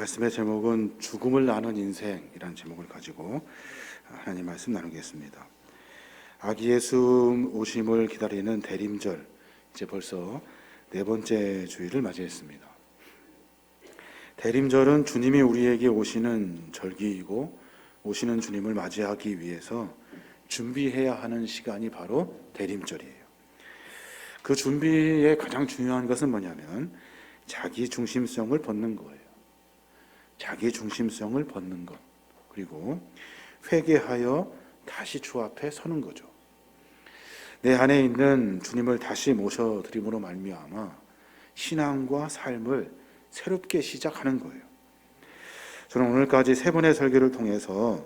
말씀의 제목은 죽음을 아는 인생이라는 제목을 가지고 하나님 말씀 나누겠습니다. 아기 예수 오심을 기다리는 대림절, 이제 벌써 네 번째 주일을 맞이했습니다. 대림절은 주님이 우리에게 오시는 절기이고 오시는 주님을 맞이하기 위해서 준비해야 하는 시간이 바로 대림절이에요. 그 준비의 가장 중요한 것은 뭐냐면 자기 중심성을 벗는 거예요. 자기 중심성을 벗는 것, 그리고 회개하여 다시 주 앞에 서는 거죠. 내 안에 있는 주님을 다시 모셔드림으로 말미암아 신앙과 삶을 새롭게 시작하는 거예요. 저는 오늘까지 세 번의 설교를 통해서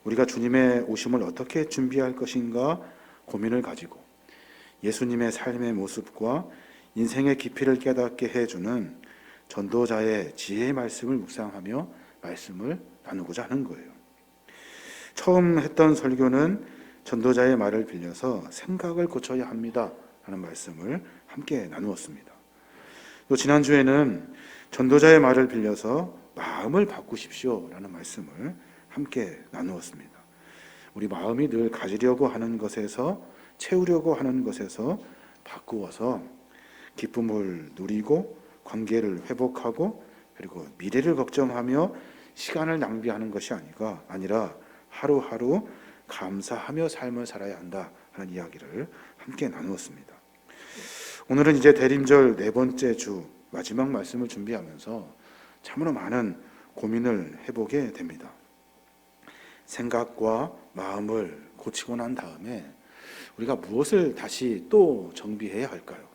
우리가 주님의 오심을 어떻게 준비할 것인가 고민을 가지고 예수님의 삶의 모습과 인생의 깊이를 깨닫게 해주는 전도자의 지혜의 말씀을 묵상하며 말씀을 나누고자 하는 거예요. 처음 했던 설교는 전도자의 말을 빌려서 생각을 고쳐야 합니다 라는 말씀을 함께 나누었습니다. 또 지난주에는 전도자의 말을 빌려서 마음을 바꾸십시오 라는 말씀을 함께 나누었습니다. 우리 마음이 늘 가지려고 하는 것에서, 채우려고 하는 것에서 바꾸어서 기쁨을 누리고 관계를 회복하고 그리고 미래를 걱정하며 시간을 낭비하는 것이 아니라 하루하루 감사하며 삶을 살아야 한다 하는 이야기를 함께 나누었습니다. 오늘은 이제 대림절 네 번째 주 마지막 말씀을 준비하면서 참으로 많은 고민을 해보게 됩니다. 생각과 마음을 고치고 난 다음에 우리가 무엇을 다시 또 정비해야 할까요?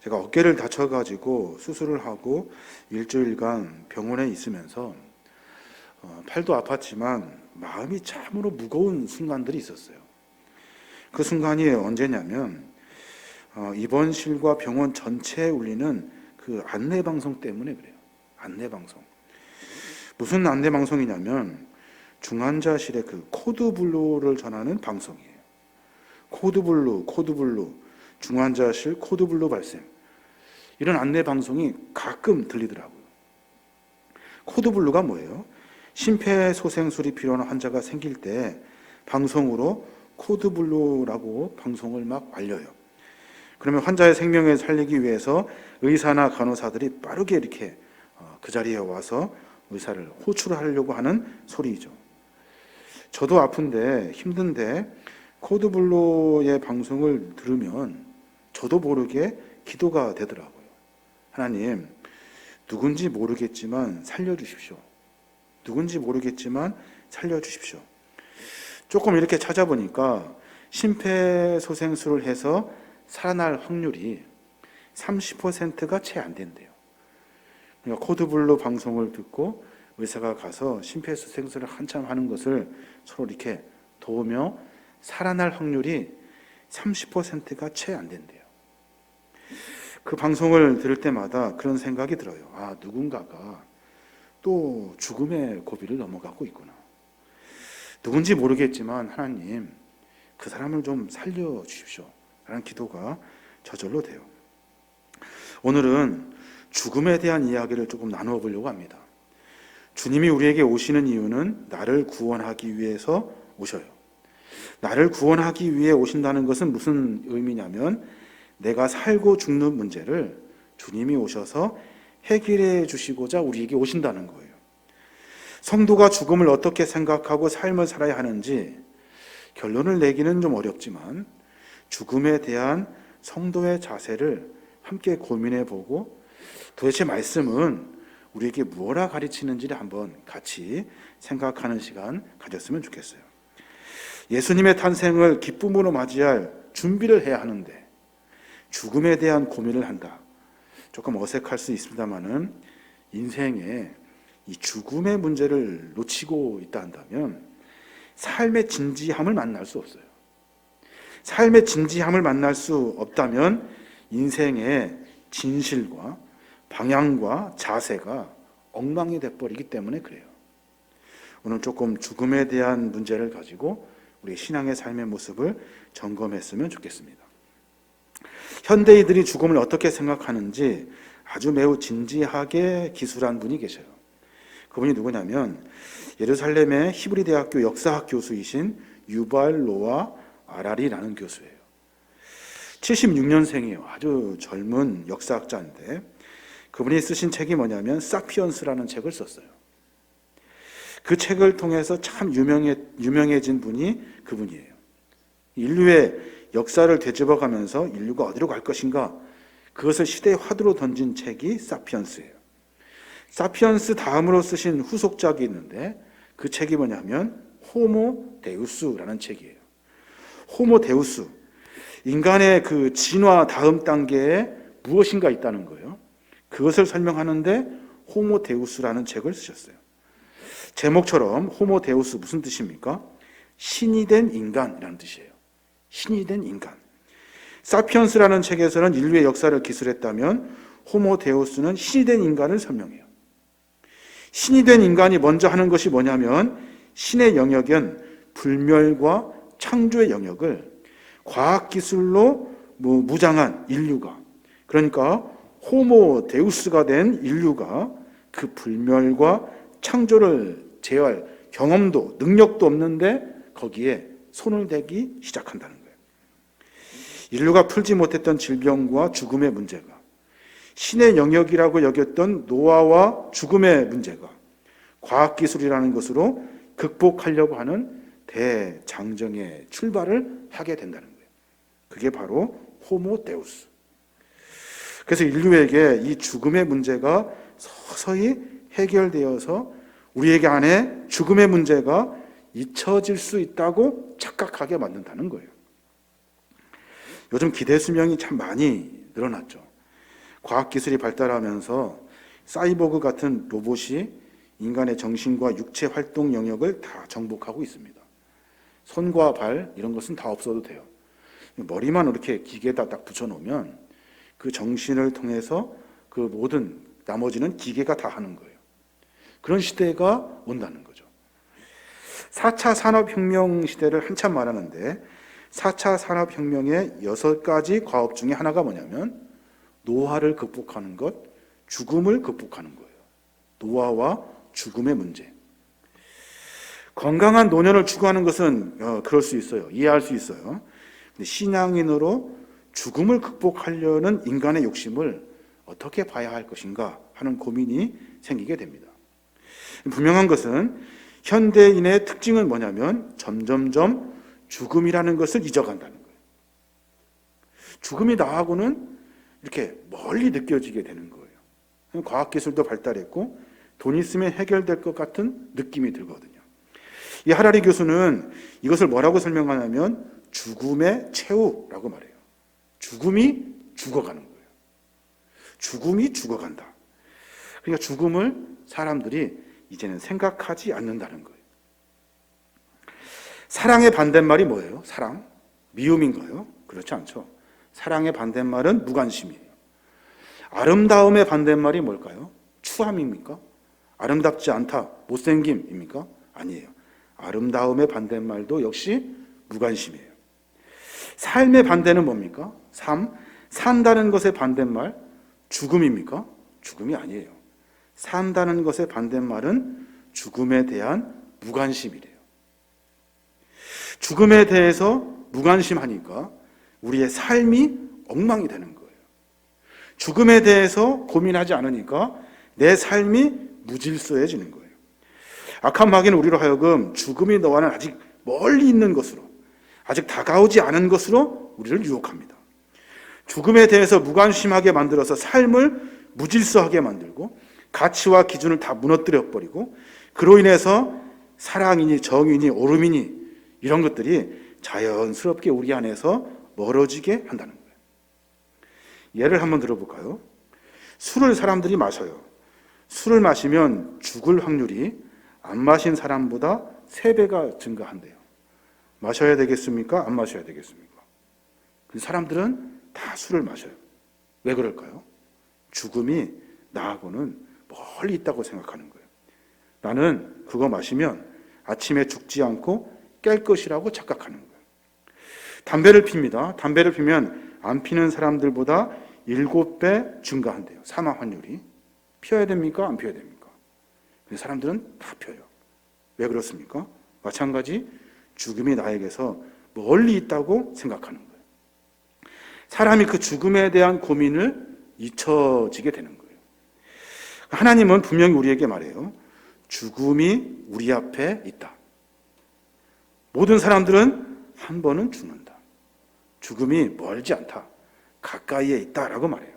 제가 어깨를 다쳐가지고 수술을 하고 일주일간 병원에 있으면서 팔도 아팠지만 마음이 참으로 무거운 순간들이 있었어요. 그 순간이 언제냐면 입원실과 병원 전체에 울리는 그 안내방송 때문에 그래요. 안내방송. 무슨 안내방송이냐면 중환자실의 그 코드블루를 전하는 방송이에요. 코드블루, 중환자실 코드블루 발생. 이런 안내 방송이 가끔 들리더라고요. 코드블루가 뭐예요? 심폐소생술이 필요한 환자가 생길 때 방송으로 코드블루라고 방송을 막 알려요. 그러면 환자의 생명을 살리기 위해서 의사나 간호사들이 빠르게 이렇게 그 자리에 와서 의사를 호출하려고 하는 소리죠. 저도 아픈데 힘든데 코드블루의 방송을 들으면 저도 모르게 기도가 되더라고요. 하나님, 누군지 모르겠지만 살려주십시오. 누군지 모르겠지만 살려주십시오. 조금 이렇게 찾아보니까 심폐소생술을 해서 살아날 확률이 30%가 채 안 된대요. 그러니까 코드블루 방송을 듣고 의사가 가서 심폐소생술을 한참 하는 것을 서로 이렇게 도우며 살아날 확률이 30%가 채 안 된대요. 그 방송을 들을 때마다 그런 생각이 들어요. 누군가가 또 죽음의 고비를 넘어가고 있구나. 누군지 모르겠지만 하나님, 그 사람을 좀 살려주십시오 라는 기도가 저절로 돼요. 오늘은 죽음에 대한 이야기를 조금 나누어 보려고 합니다. 주님이 우리에게 오시는 이유는 나를 구원하기 위해서 오셔요. 나를 구원하기 위해 오신다는 것은 무슨 의미냐면 내가 살고 죽는 문제를 주님이 오셔서 해결해 주시고자 우리에게 오신다는 거예요. 성도가 죽음을 어떻게 생각하고 삶을 살아야 하는지 결론을 내기는 좀 어렵지만 죽음에 대한 성도의 자세를 함께 고민해 보고 도대체 말씀은 우리에게 무엇을 가르치는지를 한번 같이 생각하는 시간 가졌으면 좋겠어요. 예수님의 탄생을 기쁨으로 맞이할 준비를 해야 하는데 죽음에 대한 고민을 한다. 조금 어색할 수 있습니다만은 인생에 이 죽음의 문제를 놓치고 있다 한다면 삶의 진지함을 만날 수 없어요. 삶의 진지함을 만날 수 없다면 인생의 진실과 방향과 자세가 엉망이 돼버리기 때문에 그래요. 오늘 조금 죽음에 대한 문제를 가지고 우리 신앙의 삶의 모습을 점검했으면 좋겠습니다. 현대인들이 죽음을 어떻게 생각하는지 아주 매우 진지하게 기술한 분이 계셔요. 그분이 누구냐면 예루살렘의 히브리 대학교 역사학 교수이신 유발 노아 아라리라는 교수예요. 76년생이에요. 아주 젊은 역사학자인데 그분이 쓰신 책이 뭐냐면 사피언스라는 책을 썼어요. 그 책을 통해서 참 유명해진 분이 그분이에요. 인류의 역사를 되짚어가면서 인류가 어디로 갈 것인가, 그것을 시대의 화두로 던진 책이 사피언스예요. 사피언스 다음으로 쓰신 후속작이 있는데 그 책이 뭐냐면 호모 데우스라는 책이에요. 호모 데우스, 인간의 그 진화 다음 단계에 무엇인가 있다는 거예요. 그것을 설명하는데 호모 데우스라는 책을 쓰셨어요. 제목처럼 호모 데우스 무슨 뜻입니까? 신이 된 인간이라는 뜻이에요. 신이 된 인간. 사피언스라는 책에서는 인류의 역사를 기술했다면 호모 데우스는 신이 된 인간을 설명해요. 신이 된 인간이 먼저 하는 것이 뭐냐면 신의 영역은 불멸과 창조의 영역을 과학기술로 무장한 인류가, 그러니까 호모 데우스가 된 인류가 그 불멸과 창조를 제어할 경험도 능력도 없는데 거기에 손을 대기 시작한다는 거예요. 인류가 풀지 못했던 질병과 죽음의 문제가, 신의 영역이라고 여겼던 노화와 죽음의 문제가 과학기술이라는 것으로 극복하려고 하는 대장정의 출발을 하게 된다는 거예요. 그게 바로 호모 데우스. 그래서 인류에게 이 죽음의 문제가 서서히 해결되어서 우리에게 안에 죽음의 문제가 잊혀질 수 있다고 착각하게 만든다는 거예요. 요즘 기대 수명이 참 많이 늘어났죠. 과학기술이 발달하면서 사이보그 같은 로봇이 인간의 정신과 육체 활동 영역을 다 정복하고 있습니다. 손과 발 이런 것은 다 없어도 돼요. 머리만 이렇게 기계에다 딱 붙여놓으면 그 정신을 통해서 그 모든 나머지는 기계가 다 하는 거예요. 그런 시대가 온다는 거죠. 4차 산업혁명 시대를 한참 말하는데 4차 산업혁명의 6가지 과업 중에 하나가 뭐냐면 노화를 극복하는 것, 죽음을 극복하는 거예요. 노화와 죽음의 문제. 건강한 노년을 추구하는 것은 그럴 수 있어요. 이해할 수 있어요. 근데 신앙인으로 죽음을 극복하려는 인간의 욕심을 어떻게 봐야 할 것인가 하는 고민이 생기게 됩니다. 분명한 것은 현대인의 특징은 뭐냐면 점점점 죽음이라는 것을 잊어간다는 거예요. 죽음이 나하고는 이렇게 멀리 느껴지게 되는 거예요. 과학기술도 발달했고 돈 있으면 해결될 것 같은 느낌이 들거든요. 이 하라리 교수는 이것을 뭐라고 설명하냐면 죽음의 최후라고 말해요. 죽음이 죽어가는 거예요. 죽음이 죽어간다. 그러니까 죽음을 사람들이 이제는 생각하지 않는다는 거예요. 사랑의 반대말이 뭐예요? 사랑? 미움인가요? 그렇지 않죠. 사랑의 반대말은 무관심이에요. 아름다움의 반대말이 뭘까요? 추함입니까? 아름답지 않다, 못생김입니까? 아니에요. 아름다움의 반대말도 역시 무관심이에요. 삶의 반대는 뭡니까? 삶, 산다는 것의 반대말 죽음입니까? 죽음이 아니에요. 산다는 것의 반대말은 죽음에 대한 무관심이래요. 죽음에 대해서 무관심하니까 우리의 삶이 엉망이 되는 거예요. 죽음에 대해서 고민하지 않으니까 내 삶이 무질서해지는 거예요. 악한 마귀는 우리로 하여금 죽음이 너와는 아직 멀리 있는 것으로, 아직 다가오지 않은 것으로 우리를 유혹합니다. 죽음에 대해서 무관심하게 만들어서 삶을 무질서하게 만들고 가치와 기준을 다 무너뜨려 버리고 그로 인해서 사랑이니 정의니 오름이니 이런 것들이 자연스럽게 우리 안에서 멀어지게 한다는 거예요. 예를 한번 들어볼까요? 술을 사람들이 마셔요. 술을 마시면 죽을 확률이 안 마신 사람보다 3배가 증가한대요. 마셔야 되겠습니까? 안 마셔야 되겠습니까? 사람들은 다 술을 마셔요. 왜 그럴까요? 죽음이 나하고는 멀리 있다고 생각하는 거예요. 나는 그거 마시면 아침에 죽지 않고 깰 것이라고 착각하는 거예요. 담배를 핍니다. 담배를 피면 안 피는 사람들보다 7배 증가한대요. 사망 확률이. 피해야 됩니까? 안 피해야 됩니까? 근데 사람들은 다 피해요. 왜 그렇습니까? 마찬가지 죽음이 나에게서 멀리 있다고 생각하는 거예요. 사람이 그 죽음에 대한 고민을 잊혀지게 되는 거예요. 하나님은 분명히 우리에게 말해요. 죽음이 우리 앞에 있다. 모든 사람들은 한 번은 죽는다. 죽음이 멀지 않다. 가까이에 있다라고 말해요.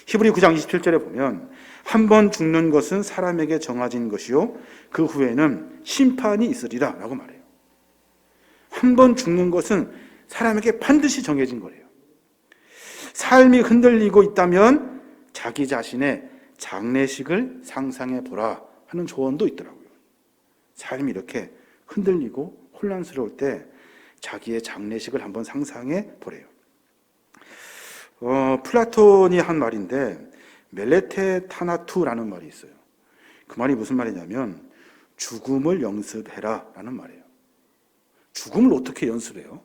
히브리 9장 27절에 보면 한 번 죽는 것은 사람에게 정해진 것이요 그 후에는 심판이 있으리라 라고 말해요. 한 번 죽는 것은 사람에게 반드시 정해진 거예요. 삶이 흔들리고 있다면 자기 자신의 장례식을 상상해 보라 하는 조언도 있더라고요. 삶이 이렇게 흔들리고 혼란스러울 때 자기의 장례식을 한번 상상해 보래요. 플라톤이 한 말인데 멜레테타나투라는 말이 있어요. 그 말이 무슨 말이냐면 죽음을 연습해라 라는 말이에요. 죽음을 어떻게 연습해요?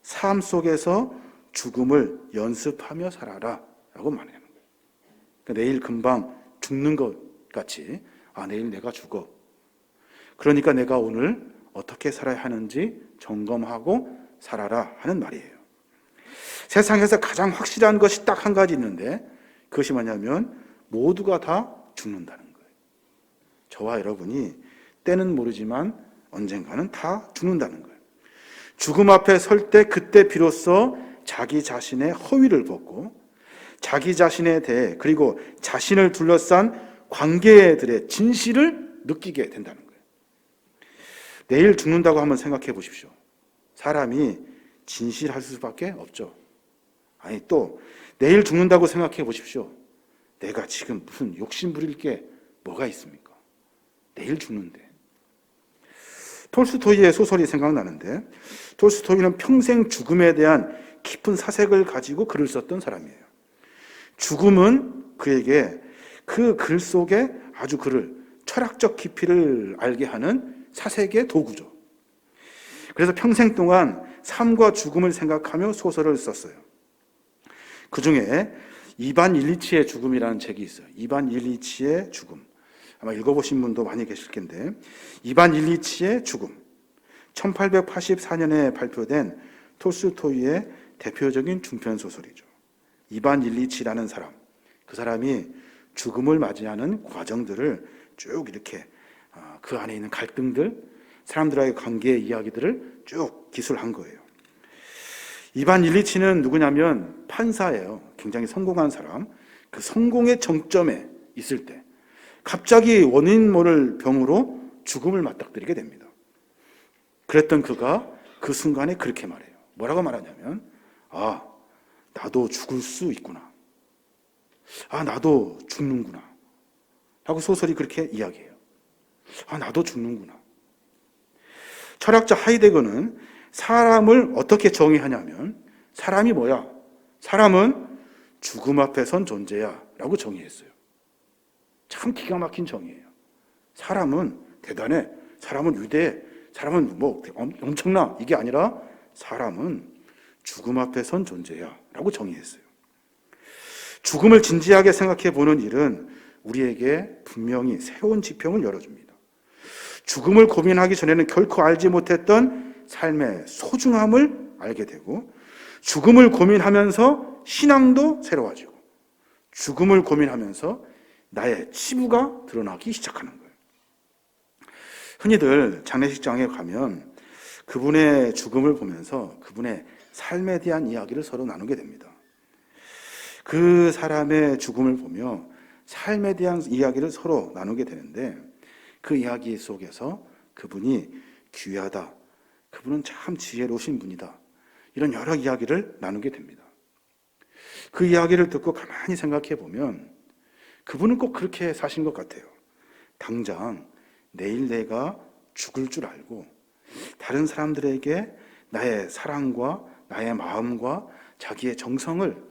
삶 속에서 죽음을 연습하며 살아라 라고 말하는 거예요. 그러니까 내일 금방 죽는 것 같이 내일 내가 죽어. 그러니까 내가 오늘 어떻게 살아야 하는지 점검하고 살아라 하는 말이에요. 세상에서 가장 확실한 것이 딱 한 가지 있는데 그것이 뭐냐면 모두가 다 죽는다는 거예요. 저와 여러분이 때는 모르지만 언젠가는 다 죽는다는 거예요. 죽음 앞에 설 때 그때 비로소 자기 자신의 허위를 벗고 자기 자신에 대해 그리고 자신을 둘러싼 관계들의 진실을 느끼게 된다는 거예요. 내일 죽는다고 한번 생각해 보십시오. 사람이 진실할 수밖에 없죠. 또 내일 죽는다고 생각해 보십시오. 내가 지금 무슨 욕심 부릴 게 뭐가 있습니까? 내일 죽는데. 톨스토이의 소설이 생각나는데 톨스토이는 평생 죽음에 대한 깊은 사색을 가지고 글을 썼던 사람이에요. 죽음은 그에게 그 글 속에 아주 그를 철학적 깊이를 알게 하는 사색의 도구죠. 그래서 평생 동안 삶과 죽음을 생각하며 소설을 썼어요. 그 중에 이반 일리치의 죽음이라는 책이 있어요. 이반 일리치의 죽음. 아마 읽어보신 분도 많이 계실 텐데 이반 일리치의 죽음. 1884년에 발표된 톨스토이의 대표적인 중편 소설이죠. 이반 일리치라는 사람. 그 사람이 죽음을 맞이하는 과정들을 쭉 이렇게 그 안에 있는 갈등들, 사람들과의 관계의 이야기들을 쭉 기술한 거예요. 이반 일리치는 누구냐면 판사예요. 굉장히 성공한 사람. 그 성공의 정점에 있을 때 갑자기 원인 모를 병으로 죽음을 맞닥뜨리게 됩니다. 그랬던 그가 그 순간에 그렇게 말해요. 뭐라고 말하냐면 나도 죽을 수 있구나. 나도 죽는구나. 하고 소설이 그렇게 이야기해요. 나도 죽는구나. 철학자 하이데거는 사람을 어떻게 정의하냐면 사람이 뭐야? 사람은 죽음 앞에 선 존재야 라고 정의했어요. 참 기가 막힌 정의예요. 사람은 대단해. 사람은 위대해. 사람은 엄청나. 이게 아니라 사람은 죽음 앞에 선 존재야 라고 정의했어요. 죽음을 진지하게 생각해 보는 일은 우리에게 분명히 새로운 지평을 열어줍니다. 죽음을 고민하기 전에는 결코 알지 못했던 삶의 소중함을 알게 되고 죽음을 고민하면서 신앙도 새로워지고 죽음을 고민하면서 나의 치부가 드러나기 시작하는 거예요. 흔히들 장례식장에 가면 그분의 죽음을 보면서 그분의 삶에 대한 이야기를 서로 나누게 됩니다. 그 사람의 죽음을 보며 삶에 대한 이야기를 서로 나누게 되는데 그 이야기 속에서 그분이 귀하다. 그분은 참 지혜로우신 분이다. 이런 여러 이야기를 나누게 됩니다. 그 이야기를 듣고 가만히 생각해 보면 그분은 꼭 그렇게 사신 것 같아요. 당장 내일 내가 죽을 줄 알고 다른 사람들에게 나의 사랑과 나의 마음과 자기의 정성을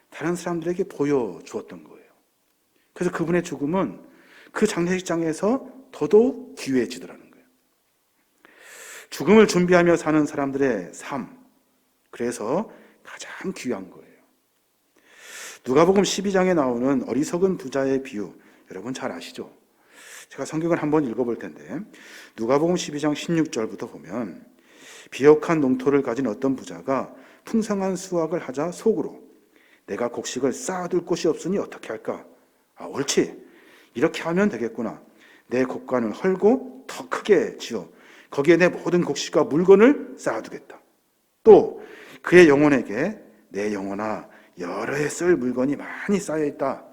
다른 사람들에게 보여주었던 거예요. 그래서 그분의 죽음은 그 장례식장에서 더더욱 귀해지더라는 거예요. 죽음을 준비하며 사는 사람들의 삶, 그래서 가장 귀한 거예요. 누가복음 12장에 나오는 어리석은 부자의 비유, 여러분 잘 아시죠? 제가 성경을 한번 읽어볼 텐데, 누가복음 12장 16절부터 보면 비옥한 농토를 가진 어떤 부자가 풍성한 수확을 하자 속으로 내가 곡식을 쌓아둘 곳이 없으니 어떻게 할까? 옳지. 이렇게 하면 되겠구나. 내 곡간을 헐고 더 크게 지어 거기에 내 모든 곡식과 물건을 쌓아두겠다. 또 그의 영혼에게 내 영혼아 여러 해 쓸 물건이 많이 쌓여있다.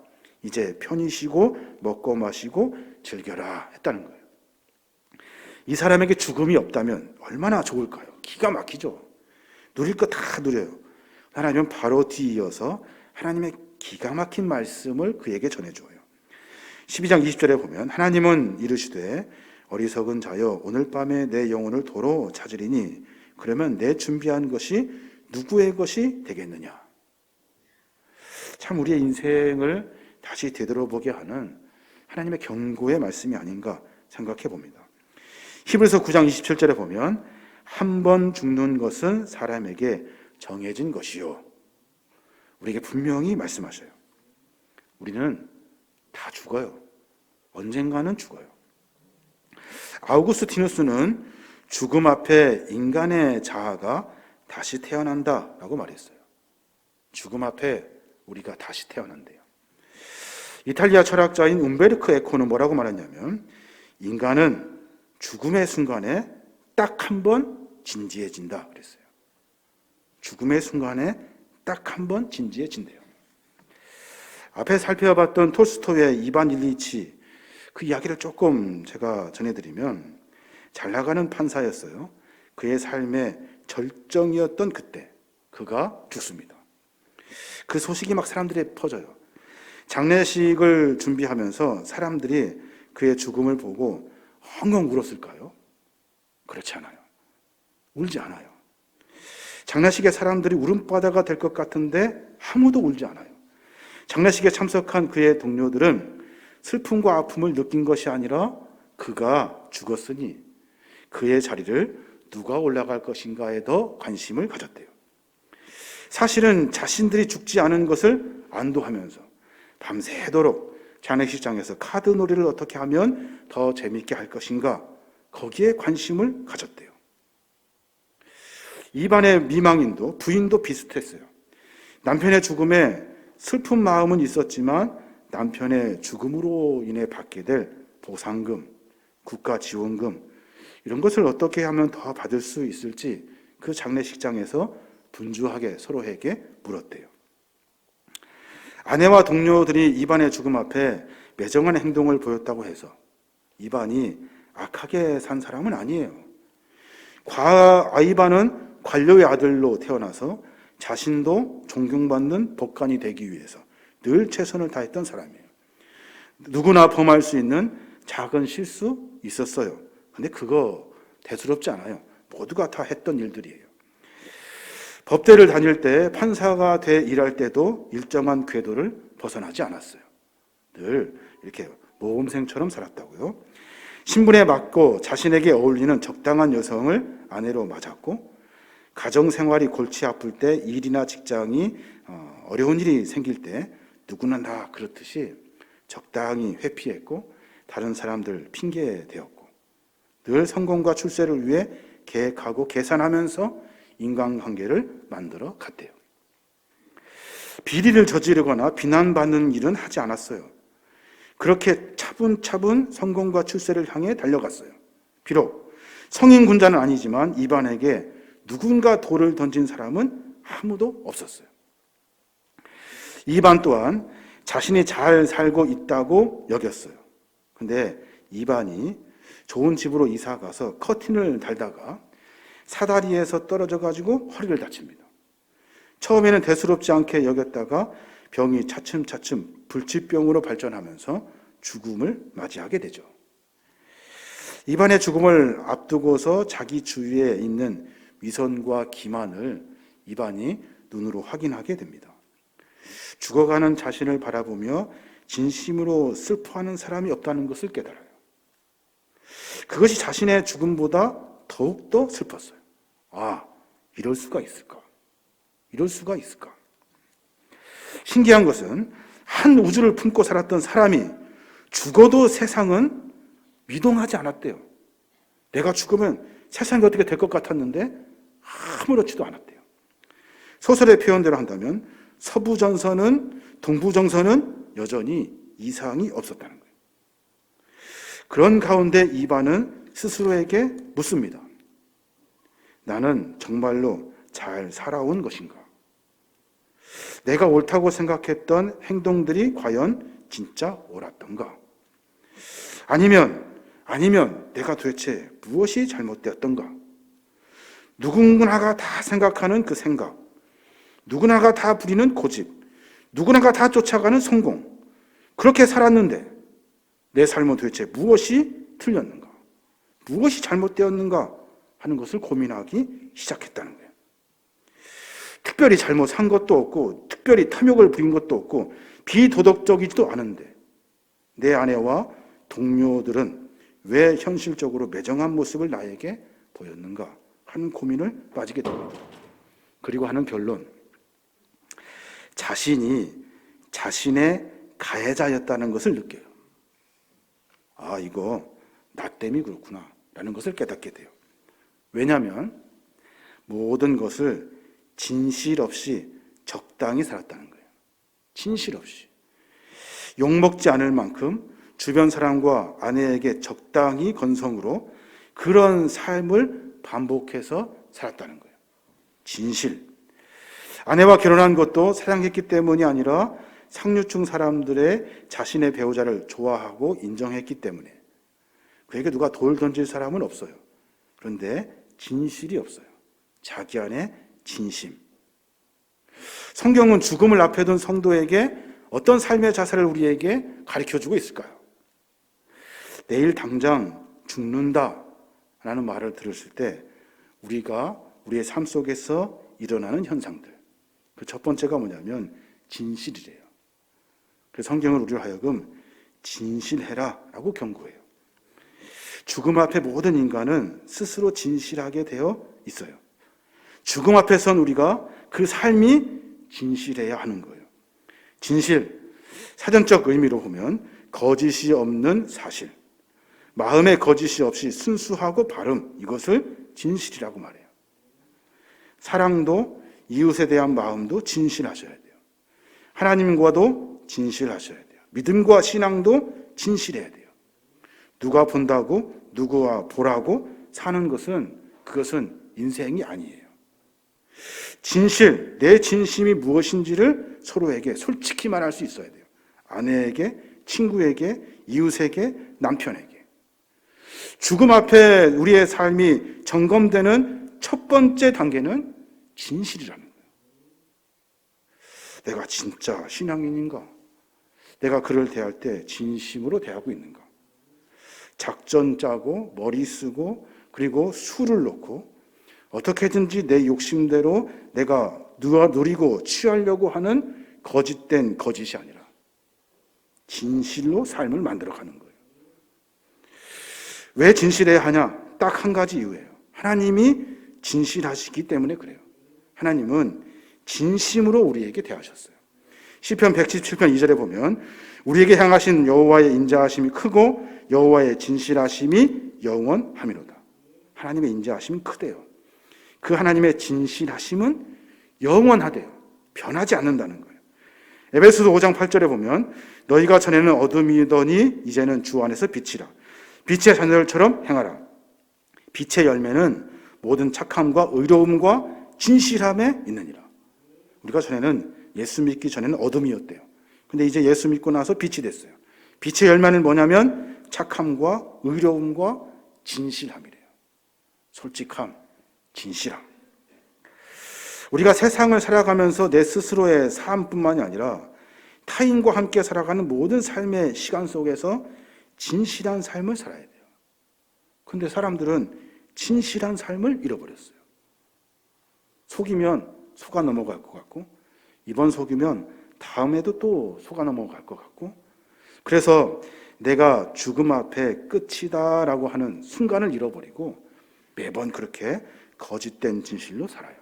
이제 편히 쉬고 먹고 마시고 즐겨라 했다는 거예요. 이 사람에게 죽음이 없다면 얼마나 좋을까요? 기가 막히죠. 누릴 거 다 누려요. 하나님은 바로 뒤이어서 하나님의 기가 막힌 말씀을 그에게 전해줘요. 12장 20절에 보면 하나님은 이르시되 어리석은 자여 오늘 밤에 내 영혼을 도로 찾으리니 그러면 내 준비한 것이 누구의 것이 되겠느냐. 참 우리의 인생을 다시 되돌아보게 하는 하나님의 경고의 말씀이 아닌가 생각해 봅니다. 히브리서 9장 27절에 보면 한 번 죽는 것은 사람에게 정해진 것이요. 우리에게 분명히 말씀하셔요. 우리는 다 죽어요. 언젠가는 죽어요. 아우구스티누스는 죽음 앞에 인간의 자아가 다시 태어난다라고 말했어요. 죽음 앞에 우리가 다시 태어난대요. 이탈리아 철학자인 움베르토 에코는 뭐라고 말했냐면 인간은 죽음의 순간에 딱 한 번 진지해진다 그랬어요. 죽음의 순간에 딱 한 번 진지해진대요. 앞에 살펴봤던 톨스토이의 이반 일리치 그 이야기를 조금 제가 전해드리면 잘 나가는 판사였어요. 그의 삶의 절정이었던 그때 그가 죽습니다. 그 소식이 막 사람들에 퍼져요. 장례식을 준비하면서 사람들이 그의 죽음을 보고 엉엉 울었을까요? 그렇지 않아요. 울지 않아요. 장례식에 사람들이 울음바다가 될 것 같은데 아무도 울지 않아요. 장례식에 참석한 그의 동료들은 슬픔과 아픔을 느낀 것이 아니라 그가 죽었으니 그의 자리를 누가 올라갈 것인가에 더 관심을 가졌대요. 사실은 자신들이 죽지 않은 것을 안도하면서 밤새도록 장례식장에서 카드 놀이를 어떻게 하면 더 재미있게 할 것인가 거기에 관심을 가졌대요. 이반의 미망인도 부인도 비슷했어요. 남편의 죽음에 슬픈 마음은 있었지만 남편의 죽음으로 인해 받게 될 보상금, 국가 지원금 이런 것을 어떻게 하면 더 받을 수 있을지 그 장례식장에서 분주하게 서로에게 물었대요. 아내와 동료들이 이반의 죽음 앞에 매정한 행동을 보였다고 해서 이반이 악하게 산 사람은 아니에요. 이반은 관료의 아들로 태어나서 자신도 존경받는 법관이 되기 위해서 늘 최선을 다했던 사람이에요. 누구나 범할 수 있는 작은 실수 있었어요. 근데 그거 대수롭지 않아요. 모두가 다 했던 일들이에요. 법대를 다닐 때 판사가 돼 일할 때도 일정한 궤도를 벗어나지 않았어요. 늘 이렇게 모범생처럼 살았다고요. 신분에 맞고 자신에게 어울리는 적당한 여성을 아내로 맞았고 가정생활이 골치 아플 때 일이나 직장이 어려운 일이 생길 때 누구나 다 그렇듯이 적당히 회피했고 다른 사람들 핑계 대었고 늘 성공과 출세를 위해 계획하고 계산하면서 인간관계를 만들어 갔대요. 비리를 저지르거나 비난받는 일은 하지 않았어요. 그렇게 차분차분 성공과 출세를 향해 달려갔어요. 비록 성인 군자는 아니지만 이반에게 누군가 돌을 던진 사람은 아무도 없었어요. 이반 또한 자신이 잘 살고 있다고 여겼어요. 근데 이반이 좋은 집으로 이사 가서 커튼을 달다가 사다리에서 떨어져 가지고 허리를 다칩니다. 처음에는 대수롭지 않게 여겼다가 병이 차츰차츰 불치병으로 발전하면서 죽음을 맞이하게 되죠. 이반의 죽음을 앞두고서 자기 주위에 있는 위선과 기만을 이반이 눈으로 확인하게 됩니다. 죽어가는 자신을 바라보며 진심으로 슬퍼하는 사람이 없다는 것을 깨달아요. 그것이 자신의 죽음보다 더욱더 슬펐어요. 이럴 수가 있을까? 이럴 수가 있을까? 신기한 것은 한 우주를 품고 살았던 사람이 죽어도 세상은 미동하지 않았대요. 내가 죽으면 세상이 어떻게 될 것 같았는데 아무렇지도 않았대요. 소설의 표현대로 한다면 서부전선은 동부정선은 여전히 이상이 없었다는 거예요. 그런 가운데 이반은 스스로에게 묻습니다. 나는 정말로 잘 살아온 것인가? 내가 옳다고 생각했던 행동들이 과연 진짜 옳았던가? 아니면 내가 도대체 무엇이 잘못되었던가? 누군가가 다 생각하는 그 생각, 누구나가 다 부리는 고집, 누구나가 다 쫓아가는 성공, 그렇게 살았는데 내 삶은 도대체 무엇이 틀렸는가? 무엇이 잘못되었는가? 하는 것을 고민하기 시작했다는 거예요. 특별히 잘못한 것도 없고 특별히 탐욕을 부린 것도 없고 비도덕적이지도 않은데 내 아내와 동료들은 왜 현실적으로 매정한 모습을 나에게 보였는가 하는 고민을 빠지게 됩니다. 그리고 하는 결론, 자신이 자신의 가해자였다는 것을 느껴요. 아, 이거 나 때문이 그렇구나 라는 것을 깨닫게 돼요. 왜냐하면 모든 것을 진실 없이 적당히 살았다는 거예요. 진실 없이. 욕먹지 않을 만큼 주변 사람과 아내에게 적당히 건성으로 그런 삶을 반복해서 살았다는 거예요. 진실. 아내와 결혼한 것도 사랑했기 때문이 아니라 상류층 사람들의 자신의 배우자를 좋아하고 인정했기 때문에 그에게 누가 돌 던질 사람은 없어요. 그런데 진실이 없어요. 자기 안에 진심. 성경은 죽음을 앞에 둔 성도에게 어떤 삶의 자세를 우리에게 가르쳐주고 있을까요? 내일 당장 죽는다 라는 말을 들었을 때 우리가 우리의 삶 속에서 일어나는 현상들, 그 첫 번째가 뭐냐면 진실이래요. 그래서 성경은 우리로 하여금 진실해라 라고 경고해요. 죽음 앞에 모든 인간은 스스로 진실하게 되어 있어요. 죽음 앞에 선 우리가 그 삶이 진실해야 하는 거예요. 진실, 사전적 의미로 보면 거짓이 없는 사실, 마음에 거짓이 없이 순수하고 바름, 이것을 진실이라고 말해요. 사랑도 이웃에 대한 마음도 진실하셔야 돼요. 하나님과도 진실하셔야 돼요. 믿음과 신앙도 진실해야 돼요. 누가 본다고 누구와 보라고 사는 것은 그것은 인생이 아니에요. 진실, 내 진심이 무엇인지를 서로에게 솔직히 말할 수 있어야 돼요. 아내에게, 친구에게, 이웃에게, 남편에게. 죽음 앞에 우리의 삶이 점검되는 첫 번째 단계는 진실이라는 거예요. 내가 진짜 신앙인인가? 내가 그를 대할 때 진심으로 대하고 있는가? 작전 짜고 머리 쓰고 그리고 술을 놓고 어떻게든지 내 욕심대로 내가 누리고 취하려고 하는 거짓된 거짓이 아니라 진실로 삶을 만들어가는 거예요. 왜 진실해야 하냐? 딱 한 가지 이유예요. 하나님이 진실하시기 때문에 그래요. 하나님은 진심으로 우리에게 대하셨어요. 시편 117편 2절에 보면 우리에게 향하신 여호와의 인자하심이 크고 여호와의 진실하심이 영원하미로다. 하나님의 인자하심은 크대요. 그 하나님의 진실하심은 영원하대요. 변하지 않는다는 거예요. 에베소서 5장 8절에 보면 너희가 전에는 어둠이더니 이제는 주 안에서 빛이라. 빛의 자녀들처럼 행하라. 빛의 열매는 모든 착함과 의로움과 진실함에 있느니라. 우리가 전에는 예수 믿기 전에는 어둠이었대요. 근데 이제 예수 믿고 나서 빛이 됐어요. 빛의 열매는 뭐냐면 착함과 의로움과 진실함이래요. 솔직함, 진실함. 우리가 세상을 살아가면서 내 스스로의 삶뿐만이 아니라 타인과 함께 살아가는 모든 삶의 시간 속에서 진실한 삶을 살아야 돼요. 근데 사람들은 진실한 삶을 잃어버렸어요. 속이면 속아 넘어갈 것 같고 이번 속이면 다음에도 또 속아 넘어갈 것 같고 그래서 내가 죽음 앞에 끝이다라고 하는 순간을 잃어버리고 매번 그렇게 거짓된 진실로 살아요.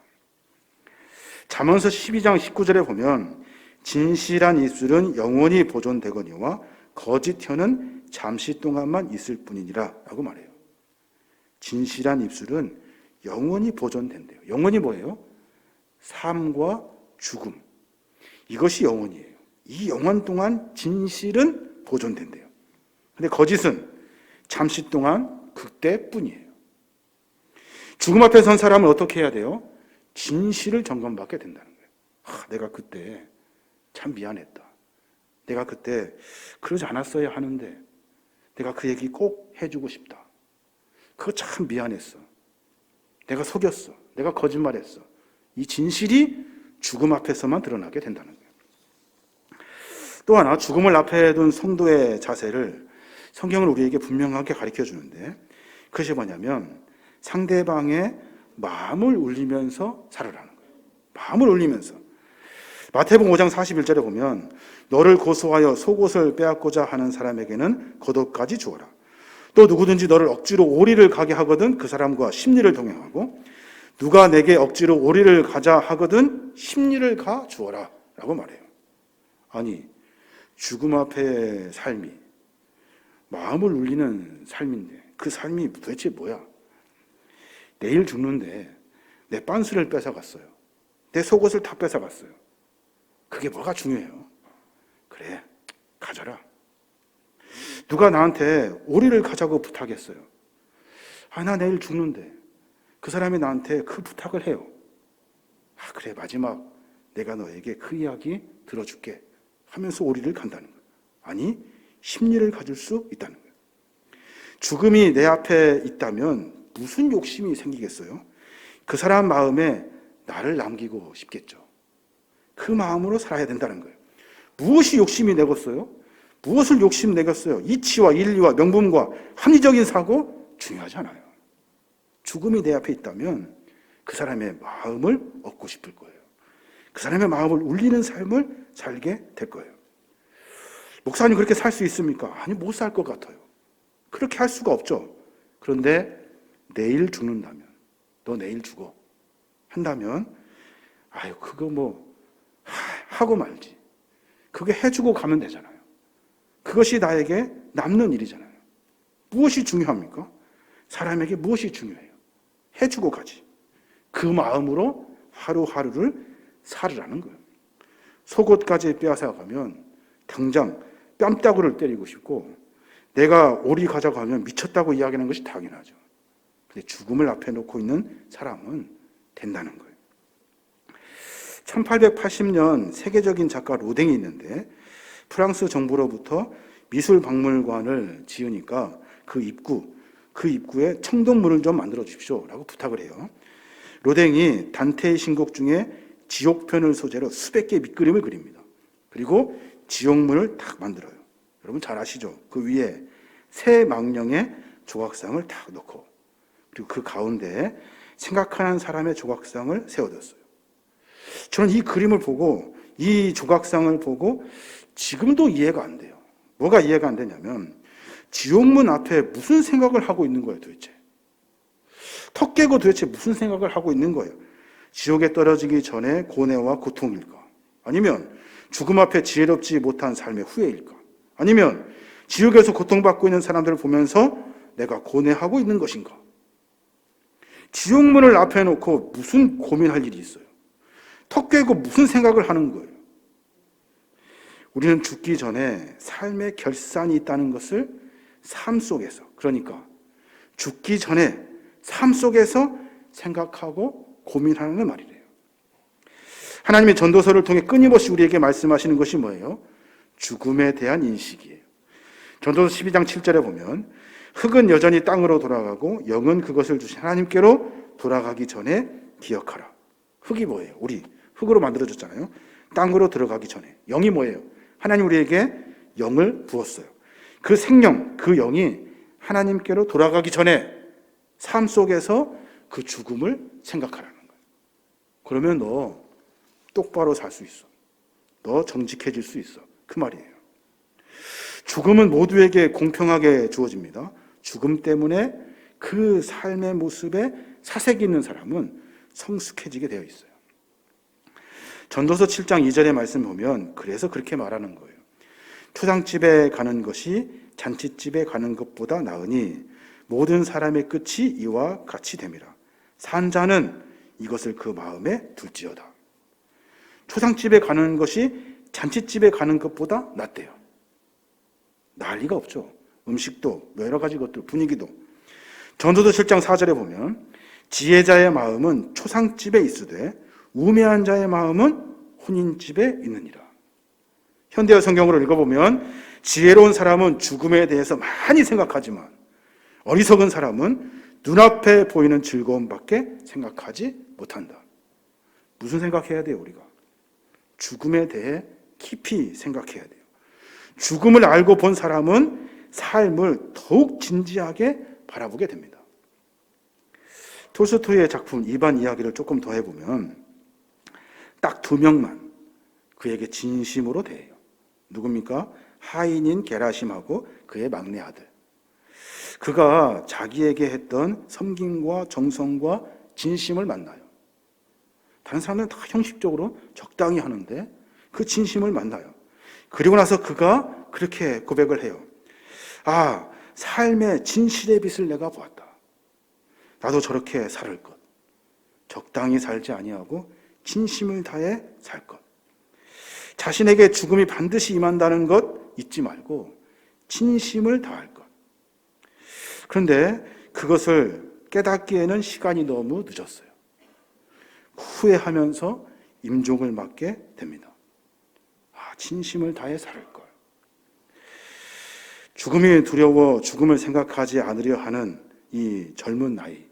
잠언서 12장 19절에 보면 진실한 입술은 영원히 보존되거니와 거짓 혀는 잠시 동안만 있을 뿐이니라 라고 말해요. 진실한 입술은 영원히 보존된대요. 영원히 뭐예요? 삶과 죽음. 이것이 영원이에요. 이 영원 동안 진실은 보존된대요. 근데 거짓은 잠시 동안 그때뿐이에요. 죽음 앞에 선 사람은 어떻게 해야 돼요? 진실을 점검받게 된다는 거예요. 내가 그때 참 미안했다. 내가 그때 그러지 않았어야 하는데 내가 그 얘기 꼭 해주고 싶다. 그거 참 미안했어. 내가 속였어. 내가 거짓말했어. 이 진실이 죽음 앞에서만 드러나게 된다는 거예요. 또 하나, 죽음을 앞에 둔 성도의 자세를 성경은 우리에게 분명하게 가르쳐 주는데, 그것이 뭐냐면 상대방의 마음을 울리면서 살아라는 거예요. 마음을 울리면서. 마태복음 5장 41절에 보면 너를 고소하여 속옷을 빼앗고자 하는 사람에게는 겉옷까지 주어라. 또 누구든지 너를 억지로 오리를 가게 하거든 그 사람과 십리를 동행하고, 누가 내게 억지로 오리를 가자 하거든 십리를 가 주어라 라고 말해요. 아니, 죽음 앞의 삶이 마음을 울리는 삶인데 그 삶이 도대체 뭐야? 내일 죽는데 내 빤스를 뺏어갔어요. 내 속옷을 다 뺏어갔어요. 그게 뭐가 중요해요? 그래, 가져라. 누가 나한테 오리를 가자고 부탁했어요. 나 내일 죽는데 그 사람이 나한테 그 부탁을 해요. 그래, 마지막 내가 너에게 그 이야기 들어줄게 하면서 오리를 간다는 거예요. 아니, 심리를 가질 수 있다는 거예요. 죽음이 내 앞에 있다면 무슨 욕심이 생기겠어요? 그 사람 마음에 나를 남기고 싶겠죠. 그 마음으로 살아야 된다는 거예요. 무엇이 욕심이 내겠어요? 무엇을 욕심내겠어요? 이치와 인리와 명분과 합리적인 사고 중요하지 않아요. 죽음이 내 앞에 있다면 그 사람의 마음을 얻고 싶을 거예요. 그 사람의 마음을 울리는 삶을 살게 될 거예요. 목사님, 그렇게 살 수 있습니까? 아니, 못 살 것 같아요. 그렇게 할 수가 없죠. 그런데 내일 죽는다면, 너 내일 죽어 한다면, 그거 하고 말지. 그게 해주고 가면 되잖아요. 그것이 나에게 남는 일이잖아요. 무엇이 중요합니까? 사람에게 무엇이 중요해요? 해주고 가지. 그 마음으로 하루하루를 살으라는 거예요. 속옷까지 빼앗아 가면 당장 뺨따구를 때리고 싶고, 내가 오리 가자고 하면 미쳤다고 이야기하는 것이 당연하죠. 근데 죽음을 앞에 놓고 있는 사람은 된다는 거예요. 1880년 세계적인 작가 로댕이 있는데, 프랑스 정부로부터 미술 박물관을 지으니까 그 입구에 청동문을 좀 만들어 주십시오 라고 부탁을 해요. 로댕이 단테의 신곡 중에 지옥편을 소재로 수백 개의 밑그림을 그립니다. 그리고 지옥문을 딱 만들어요. 여러분 잘 아시죠? 그 위에 새 망령의 조각상을 딱 놓고, 그리고 그 가운데에 생각하는 사람의 조각상을 세워뒀어요. 저는 이 그림을 보고, 이 조각상을 보고 지금도 이해가 안 돼요. 뭐가 이해가 안 되냐면, 지옥문 앞에 무슨 생각을 하고 있는 거예요 도대체? 턱 깨고 도대체 무슨 생각을 하고 있는 거예요? 지옥에 떨어지기 전에 고뇌와 고통일까? 아니면 죽음 앞에 지혜롭지 못한 삶의 후회일까? 아니면 지옥에서 고통받고 있는 사람들을 보면서 내가 고뇌하고 있는 것인가? 지옥문을 앞에 놓고 무슨 고민할 일이 있어요? 턱 깨고 무슨 생각을 하는 거예요? 우리는 죽기 전에 삶의 결산이 있다는 것을 삶 속에서, 그러니까 죽기 전에 삶 속에서 생각하고 고민하는 말이래요. 하나님의 전도서를 통해 끊임없이 우리에게 말씀하시는 것이 뭐예요? 죽음에 대한 인식이에요. 전도서 12장 7절에 보면 흙은 여전히 땅으로 돌아가고 영은 그것을 주신 하나님께로 돌아가기 전에 기억하라. 흙이 뭐예요? 우리 흙으로 만들어졌잖아요. 땅으로 들어가기 전에. 영이 뭐예요? 하나님 우리에게 영을 부었어요. 그 생명, 그 영이 하나님께로 돌아가기 전에 삶 속에서 그 죽음을 생각하라는 거예요. 그러면 너 똑바로 살 수 있어. 너 정직해질 수 있어. 그 말이에요. 죽음은 모두에게 공평하게 주어집니다. 죽음 때문에 그 삶의 모습에 사색이 있는 사람은 성숙해지게 되어 있어요. 전도서 7장 2절의 말씀 보면 그래서 그렇게 말하는 거예요. 초상집에 가는 것이 잔치집에 가는 것보다 나으니 모든 사람의 끝이 이와 같이 됨이라. 산 자는 이것을 그 마음에 둘지어다. 초상집에 가는 것이 잔치집에 가는 것보다 낫대요. 난리가 없죠. 음식도 여러 가지 것들, 분위기도. 전도서 7장 4절에 보면 지혜자의 마음은 초상집에 있으되 우매한 자의 마음은 혼인집에 있느니라. 현대어 성경으로 읽어보면 지혜로운 사람은 죽음에 대해서 많이 생각하지만 어리석은 사람은 눈앞에 보이는 즐거움밖에 생각하지 못한다. 무슨 생각해야 돼요, 우리가? 죽음에 대해 깊이 생각해야 돼요. 죽음을 알고 본 사람은 삶을 더욱 진지하게 바라보게 됩니다. 톨스토이의 작품 이반 이야기를 조금 더 해보면 딱 2명만 그에게 진심으로 대해요. 누굽니까? 하인인 게라심하고 그의 막내 아들. 그가 자기에게 했던 섬김과 정성과 진심을 만나요. 다른 사람들은 다 형식적으로 적당히 하는데 그 진심을 만나요. 그리고 나서 그가 그렇게 고백을 해요. 아, 삶의 진실의 빛을 내가 보았다. 나도 저렇게 살 것. 적당히 살지 아니하고 진심을 다해 살 것. 자신에게 죽음이 반드시 임한다는 것 잊지 말고 진심을 다할 것. 그런데 그것을 깨닫기에는 시간이 너무 늦었어요. 후회하면서 임종을 맞게 됩니다. 진심을 다해 살 것. 죽음이 두려워 죽음을 생각하지 않으려 하는 이 젊은 나이.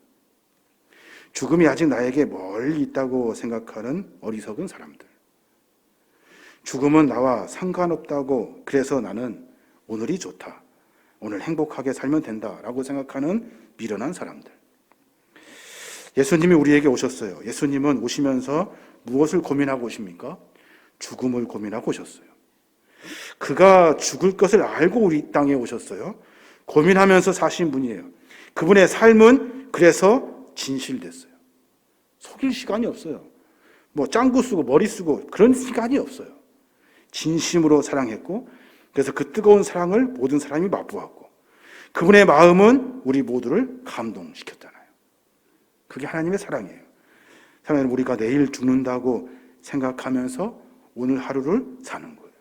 죽음이 아직 나에게 멀리 있다고 생각하는 어리석은 사람들. 죽음은 나와 상관없다고, 그래서 나는 오늘이 좋다, 오늘 행복하게 살면 된다라고 생각하는 미련한 사람들. 예수님이 우리에게 오셨어요. 예수님은 오시면서 무엇을 고민하고 오십니까? 죽음을 고민하고 오셨어요. 그가 죽을 것을 알고 우리 땅에 오셨어요. 고민하면서 사신 분이에요. 그분의 삶은 그래서 진실됐어요. 속일 시간이 없어요. 짱구 쓰고 머리 쓰고 그런 시간이 없어요. 진심으로 사랑했고, 그래서 그 뜨거운 사랑을 모든 사람이 맛보았고, 그분의 마음은 우리 모두를 감동시켰잖아요. 그게 하나님의 사랑이에요. 사랑은 우리가 내일 죽는다고 생각하면서 오늘 하루를 사는 거예요.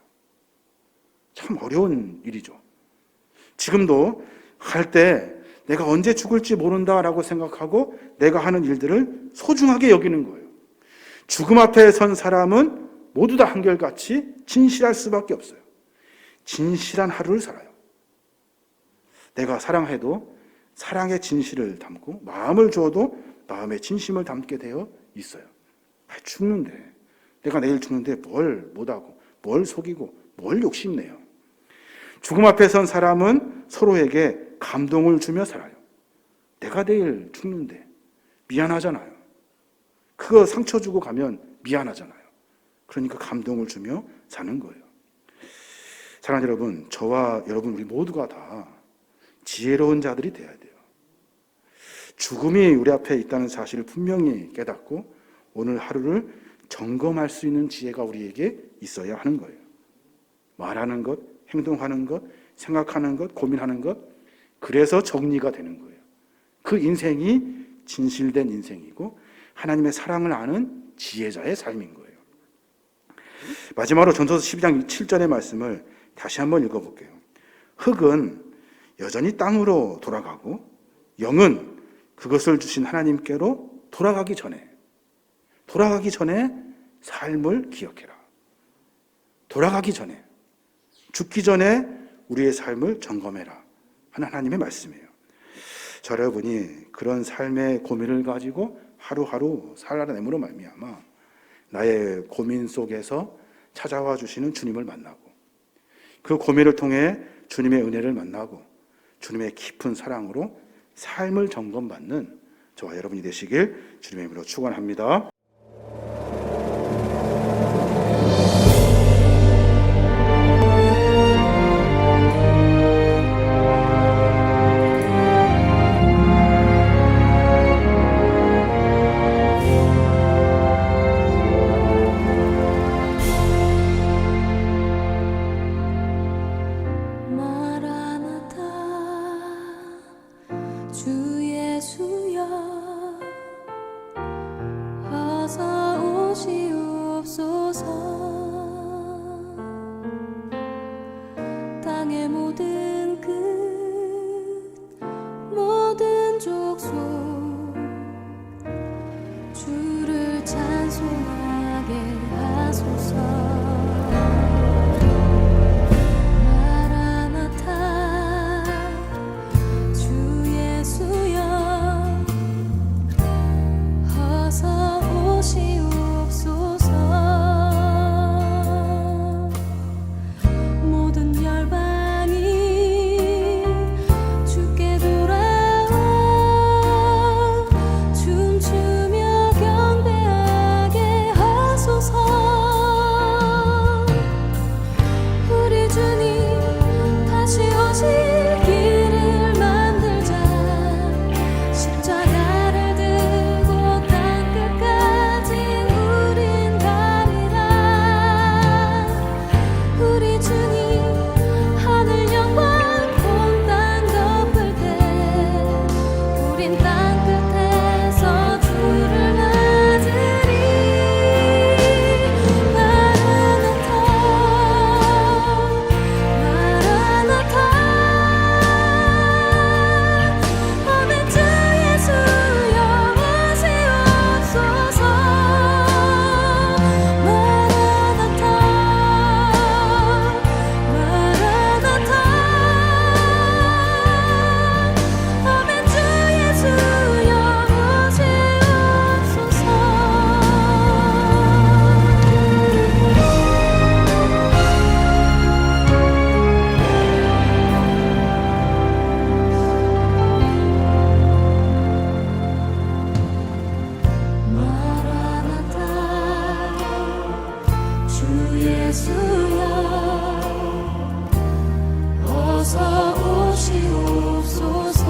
참 어려운 일이죠. 지금도 할 때 내가 언제 죽을지 모른다라고 생각하고 내가 하는 일들을 소중하게 여기는 거예요. 죽음 앞에 선 사람은 모두 다 한결같이 진실할 수밖에 없어요. 진실한 하루를 살아요. 내가 사랑해도 사랑의 진실을 담고, 마음을 주어도 마음의 진심을 담게 되어 있어요. 죽는데, 내가 내일 죽는데 뭘 못하고 뭘 속이고 뭘 욕심내요. 죽음 앞에 선 사람은 서로에게 감동을 주며 살아요. 내가 내일 죽는데 미안하잖아요. 그거 상처 주고 가면 미안하잖아요. 그러니까 감동을 주며 사는 거예요. 사랑하는 여러분, 저와 여러분 우리 모두가 다 지혜로운 자들이 되어야 돼요. 죽음이 우리 앞에 있다는 사실을 분명히 깨닫고 오늘 하루를 점검할 수 있는 지혜가 우리에게 있어야 하는 거예요. 말하는 것, 행동하는 것, 생각하는 것, 고민하는 것, 그래서 정리가 되는 거예요. 그 인생이 진실된 인생이고 하나님의 사랑을 아는 지혜자의 삶인 거예요. 마지막으로 전도서 12장 7절의 말씀을 다시 한번 읽어볼게요. 흙은 여전히 땅으로 돌아가고 영은 그것을 주신 하나님께로 돌아가기 전에 삶을 기억해라. 돌아가기 전에, 죽기 전에 우리의 삶을 점검해라 하는 하나님의 말씀이에요. 저 여러분이 그런 삶의 고민을 가지고 하루하루 살아내므로 말미암아 나의 고민 속에서 찾아와 주시는 주님을 만나고, 그 고민을 통해 주님의 은혜를 만나고 주님의 깊은 사랑으로 삶을 점검받는 저와 여러분이 되시길 주님의 이름으로 축원합니다. 족속 주를 찬송하게 하소서. 마라나타 주 예수여 어서 오시옵소서. 모든 열방이 주께 돌아와 춤추며 경배하게 하소서. 우리 주님 다시 오실 길을 만들자. 십자가를 들고 땅끝까지 우린 가리라. 우리 주님 하늘 영광 온 땅 덮을 때 우린 땅끝에서 주를 맞으리. 마라나타 마라나타 아멘. 주 예수여 오시옵소서. 마라나타 마라나타 아멘. 주 예수여 오시옵소서. 마라나타 주 예수여 어서 오시옵소서.